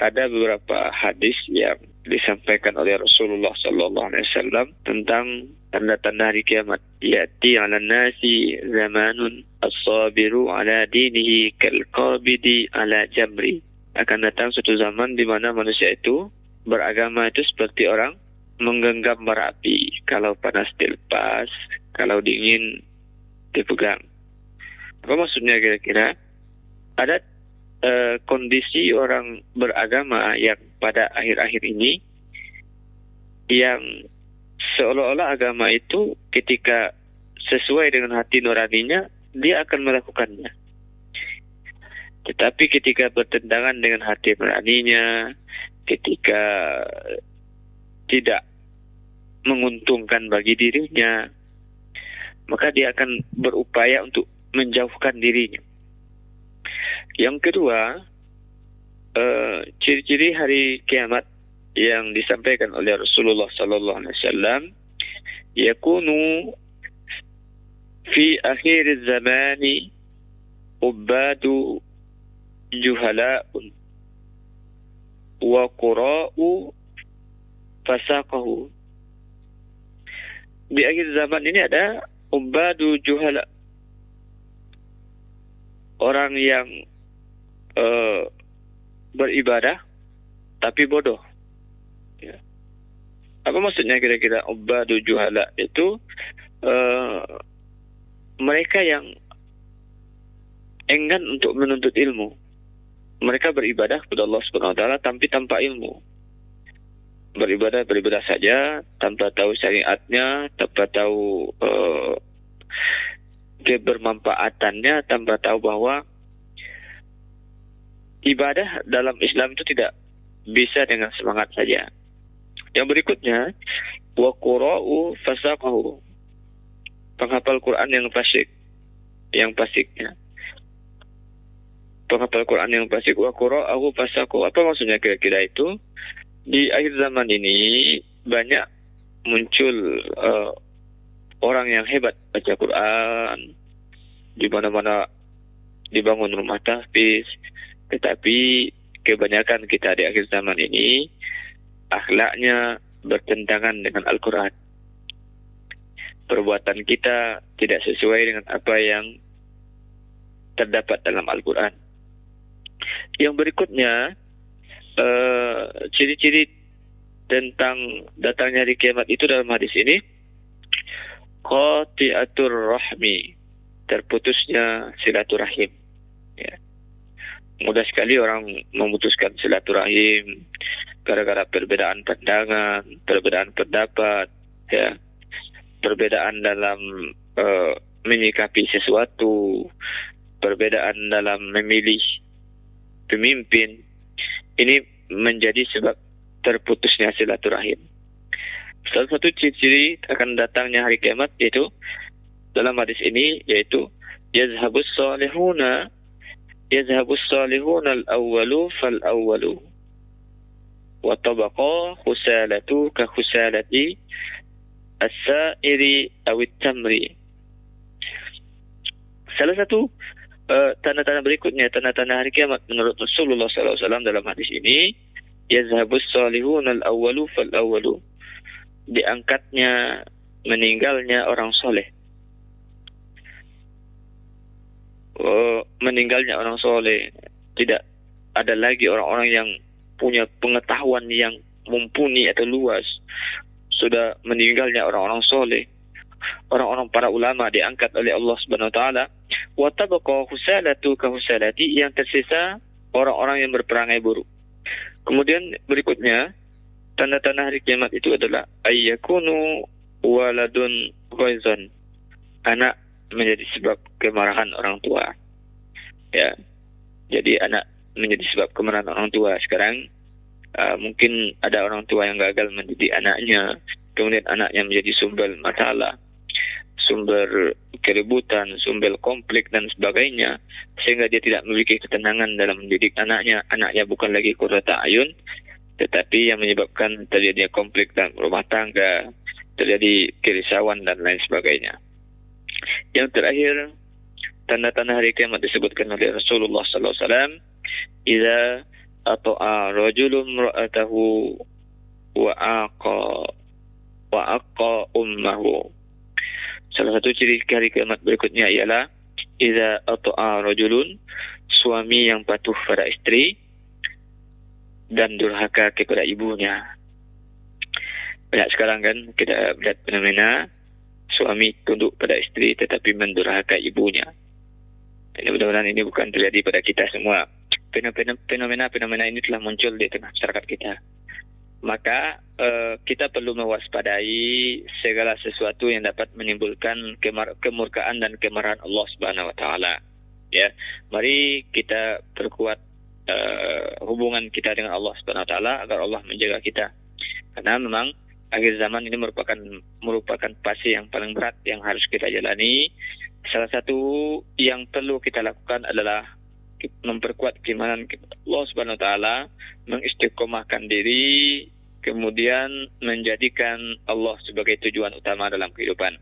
ada beberapa hadis yang disampaikan oleh Rasulullah sallallahu alaihi wasallam tentang tanda-tanda hari kiamat. Ya'ti 'alan nasi zamanun as-sabiru 'ala dinihi kal-qabidi 'ala jamri. Akan datang suatu zaman di mana manusia itu beragama itu seperti orang menggenggam bara api. Kalau panas dilepas, kalau dingin dipegang. Apa maksudnya kira-kira? Ada kondisi orang beragama yang pada akhir-akhir ini yang seolah-olah agama itu ketika sesuai dengan hati nuraninya dia akan melakukannya. Tetapi ketika bertentangan dengan hati nuraninya, ketika tidak menguntungkan bagi dirinya, maka dia akan berupaya untuk menjauhkan dirinya. Yang kedua, ciri-ciri hari kiamat yang disampaikan oleh Rasulullah sallallahu alaihi wasallam, yakunu fi akhir zamani ubadu juhala'un wa qura'u fasaqahu. Di akhir zaman ini ada ubadu juhala, orang yang beribadah tapi bodoh. Ya. Apa maksudnya kira-kira ubadu juhala? Itu mereka yang enggan untuk menuntut ilmu. Mereka beribadah kepada Allah Subhanahu wa taala tapi tanpa ilmu. Beribadah saja tanpa tahu syariatnya, tanpa tahu kebermanfaatannya, tanpa tahu bahwa ibadah dalam Islam itu tidak bisa dengan semangat saja. Yang berikutnya, wa qura'u fasaqahu. Penghafal Quran yang fasiknya. Penghafal Quran yang fasik, wa qura'u fasaqahu. Apa maksudnya kira-kira itu? Di akhir zaman ini banyak muncul orang yang hebat baca Quran, di mana-mana dibangun rumah tahfiz. Tetapi kebanyakan kita di akhir zaman ini akhlaknya bertentangan dengan Al-Quran. Perbuatan kita tidak sesuai dengan apa yang terdapat dalam Al-Quran. Yang berikutnya, ciri-ciri tentang datangnya hari kiamat itu dalam hadis ini, qati'atur rahmi, terputusnya silaturahim. Ya. Mudah sekali orang memutuskan silaturahim gara-gara perbedaan pandangan, perbedaan pendapat, ya, perbedaan dalam menyikapi sesuatu, perbedaan dalam memilih pemimpin. Ini menjadi sebab terputusnya silaturahim. Salah satu ciri-ciri akan datangnya hari kiamat yaitu dalam hadis ini yaitu yazhabus salihuna al-awwalu fal-awwalu wa tabaqa khusalatu ka khusalati as-sa'iri awit tamri. Salah satu tanda-tanda berikutnya, tanda-tanda hari kiamat menurut Rasulullah SAW dalam hadis ini, yazhabus salihun al-awwalu fal-awwalu, diangkatnya, meninggalnya orang soleh. Meninggalnya orang soleh, tidak ada lagi orang-orang yang punya pengetahuan yang mumpuni atau luas. Sudah meninggalnya orang-orang soleh, orang-orang para ulama diangkat oleh Allah Subhanahu wa taala. Wa tabqa husalatu ka husalati, yang tersisa orang-orang yang berperangai buruk. Kemudian berikutnya, tanda-tanda hari kiamat itu adalah ayyakunu waladun ghaizan, anak menjadi sebab kemarahan orang tua. Ya. Jadi anak menjadi sebab kemarahan orang tua. Sekarang mungkin ada orang tua yang gagal mendidik anaknya, kemudian anaknya menjadi sumber masalah, sumber keributan, sumber konflik dan sebagainya, sehingga dia tidak memiliki ketenangan dalam mendidik anaknya. Anaknya bukan lagi qurrata ayun, tetapi yang menyebabkan terjadinya konflik dalam rumah tangga, terjadi kerisauan dan lain sebagainya. Yang terakhir, tanda-tanda hari kiamat disebutkan oleh Rasulullah sallallahu alaihi wasallam, idza ata'a rajulun ra'atahu wa aqa ummahu. Salah satu ciri hari kiamat berikutnya ialah idza ata'a rajulun, suami yang patuh pada istri dan durhaka kepada ibunya. Banyak sekarang kan kita lihat fenomena suami tunduk pada istri tetapi mendurhaka ibunya. Ini mudah-mudahan ini bukan terjadi pada kita semua. Fenomena ini telah muncul di tengah masyarakat kita. Maka kita perlu mewaspadai segala sesuatu yang dapat menimbulkan kemurkaan dan kemarahan Allah Subhanahu wa taala. Ya, mari kita perkuat hubungan kita dengan Allah Subhanahu wa taala agar Allah menjaga kita. Karena memang akhir zaman ini merupakan fase yang paling berat yang harus kita jalani. Salah satu yang perlu kita lakukan adalah memperkuat keimanan kepada Allah Subhanahu wa taala, mengistiqomahkan diri, kemudian menjadikan Allah sebagai tujuan utama dalam kehidupan.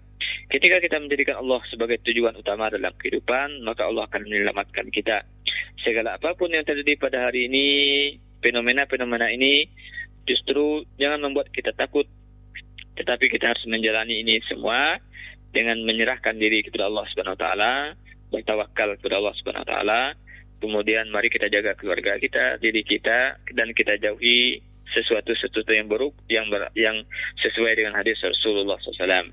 Ketika kita menjadikan Allah sebagai tujuan utama dalam kehidupan, maka Allah akan menyelamatkan kita. Segala apapun yang terjadi pada hari ini, fenomena-fenomena ini justru jangan membuat kita takut, tetapi kita harus menjalani ini semua dengan menyerahkan diri kepada Allah Subhanahu wa taala, bertawakal kepada Allah Subhanahu wa taala. Kemudian mari kita jaga keluarga kita, diri kita, dan kita jauhi sesuatu yang buruk yang sesuai dengan hadis Rasulullah SAW.